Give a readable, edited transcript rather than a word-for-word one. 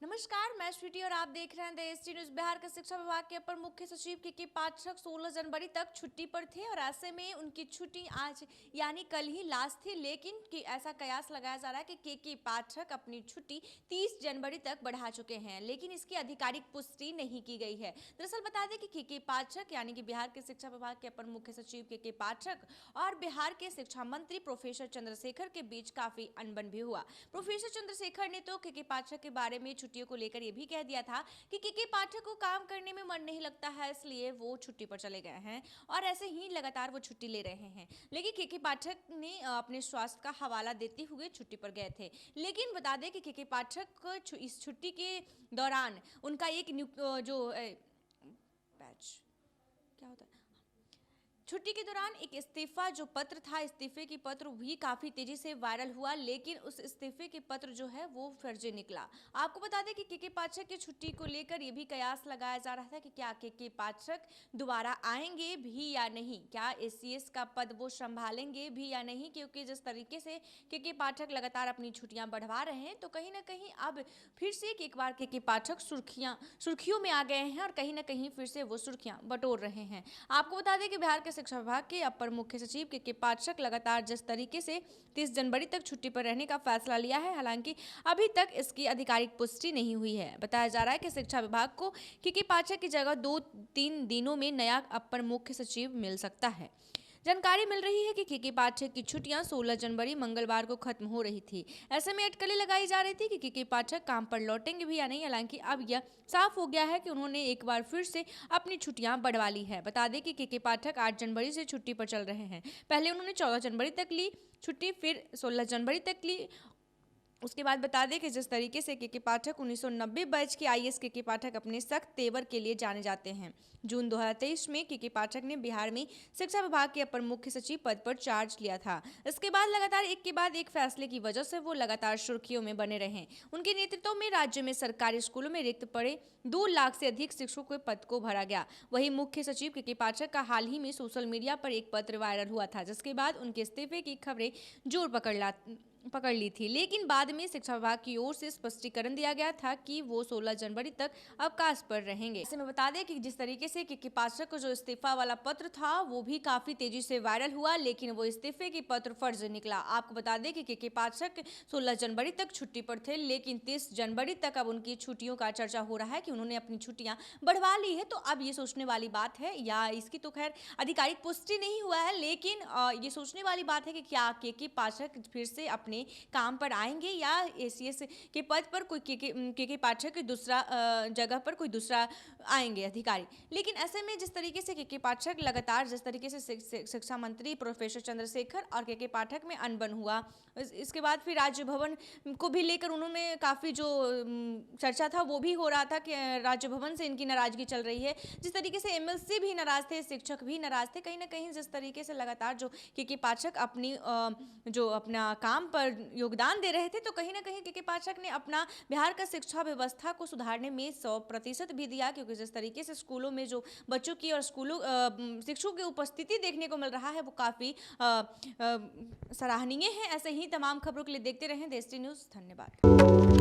नमस्कार, मैं श्रुति और आप देख रहे हैं देश न्यूज। बिहार के शिक्षा विभाग के अपर मुख्य सचिव के पाठक 16 जनवरी तक छुट्टी पर थे और ऐसे में उनकी छुट्टी आज यानी कल ही लास्ट थी, लेकिन ऐसा कयास लगाया जा रहा है कि के पाठक अपनी छुट्टी 30 जनवरी तक बढ़ा चुके हैं, लेकिन इसकी आधिकारिक पुष्टि नहीं की गई है। दरअसल बता दें कि के पाठक यानी कि बिहार के शिक्षा विभाग के अपर मुख्य सचिव के पाठक और बिहार के शिक्षा मंत्री प्रोफेसर चंद्रशेखर के बीच काफी अनबन भी हुआ। प्रोफेसर चंद्रशेखर ने तो के पाठक के बारे में छुट्टियों को लेकर यह भी कह दिया था कि के पाठक को काम करने में मन नहीं लगता है, इसलिए वो छुट्टी पर चले गए हैं और ऐसे ही लगातार वो छुट्टी ले रहे हैं। लेकिन के पाठक ने अपने स्वास्थ्य का हवाला देते हुए छुट्टी पर गए थे। लेकिन बता दें कि के पाठक इस छुट्टी के दौरान उनका एक जो बैच क्या होता है छुट्टी के दौरान एक इस्तीफा जो पत्र था, इस्तीफे की पत्र भी काफी तेजी से वायरल हुआ, लेकिन उस इस्तीफे के पत्र जो है वो फर्जी निकला। आपको बता दें कि के पाठक की छुट्टी को लेकर ये भी कयास लगाया जा रहा था कि क्या के पाठक दोबारा आएंगे भी या नहीं, क्या एसीएस का पद वो संभालेंगे भी या नहीं, क्योंकि जिस तरीके से के पाठक लगातार अपनी छुट्टियां बढ़वा रहे हैं तो कहीं ना कहीं अब फिर से एक बार के पाठक सुर्खियों में आ गए हैं और कहीं ना कहीं फिर से वो सुर्खियां बटोर रहे हैं। आपको बता दें कि बिहार के शिक्षा विभाग के अपर मुख्य सचिव के पाठक लगातार जिस तरीके से 30 जनवरी तक छुट्टी पर रहने का फैसला लिया है, हालांकि अभी तक इसकी आधिकारिक पुष्टि नहीं हुई है। बताया जा रहा है कि शिक्षा विभाग को के पाठक की जगह 2-3 दिनों में नया अपर मुख्य सचिव मिल सकता है। जानकारी मिल रही है कि के पाठक की छुट्टियां 16 जनवरी मंगलवार को खत्म हो रही थी। ऐसे में अटकलें लगाई जा रही थी कि के पाठक काम पर लौटेंगे भी या नहीं, हालांकि अब यह साफ हो गया है कि उन्होंने एक बार फिर से अपनी छुट्टियां बढ़वा ली है। बता दें कि के पाठक 8 जनवरी से छुट्टी पर चल रहे हैं। पहले उन्होंने 14 जनवरी तक ली छुट्टी, फिर 16 जनवरी तक ली। उसके बाद बता दें कि जिस तरीके से के पाठक 1990 बैच के आईएएस के पाठक अपने सख्त तेवर के लिए जाने जाते हैं। जून 2023 में के पाठक ने बिहार में शिक्षा विभाग के अपर मुख्य सचिव पद पर चार्ज लिया था। इसके बाद लगातार एक के बाद एक फैसले की वजह से वो लगातार सुर्खियों में बने रहे। उनके नेतृत्व में राज्य में सरकारी स्कूलों में रिक्त पड़े 2 लाख से अधिक शिक्षकों के पद को भरा गया। वही मुख्य सचिव के पाठक का हाल ही में सोशल मीडिया पर एक पत्र वायरल हुआ था, जिसके बाद उनके इस्तीफे की खबरें जोर पकड़ ली थी, लेकिन बाद में शिक्षा विभाग की ओर से स्पष्टीकरण दिया गया था कि वो 16 जनवरी तक अवकाश पर रहेंगे। ऐसे में बता दें कि जिस तरीके से के पाठक को जो इस्तीफा वाला पत्र था वो भी काफी तेजी से वायरल हुआ, लेकिन वो इस्तीफे की पत्र फर्जी निकला। आपको बता दें कि के पाठक 16 जनवरी तक छुट्टी पर थे, लेकिन 30 जनवरी तक अब उनकी छुट्टियों का चर्चा हो रहा है कि उन्होंने अपनी छुट्टियां बढ़वा ली है। तो अब ये सोचने वाली बात है, या इसकी तो खैर आधिकारिक पुष्टि नहीं हुआ है, लेकिन ये सोचने वाली बात है कि क्या के पाठक फिर से अपने काम पर आएंगे या एसीएस के पद पर कोई के पाठक की दूसरा जगह पर कोई दूसरा आएंगे अधिकारी। लेकिन ऐसे में जिस तरीके से के पाठक लगातार जिस तरीके से शिक्षा मंत्री प्रोफेसर चंद्रशेखर और के पाठक में अनबन हुआ, इसके बाद फिर राज्य भवन को भी लेकर उन्होंने काफ़ी जो चर्चा था वो भी हो रहा था कि राज्य भवन से इनकी नाराजगी चल रही है। जिस तरीके से एमएलसी भी नाराज थे, शिक्षक भी नाराज थे, कहीं ना कहीं जिस तरीके से लगातार जो के पाठक अपनी जो अपना काम पर योगदान दे रहे थे, तो कहीं ना कहीं के पाठक ने अपना बिहार का शिक्षा व्यवस्था को सुधारने में 100% भी दिया, क्योंकि जिस तरीके से स्कूलों में जो बच्चों की और स्कूलों शिक्षकों की उपस्थिति देखने को मिल रहा है वो काफ़ी सराहनीय है। ऐसे ही तमाम खबरों के लिए देखते रहें देश न्यूज़। धन्यवाद।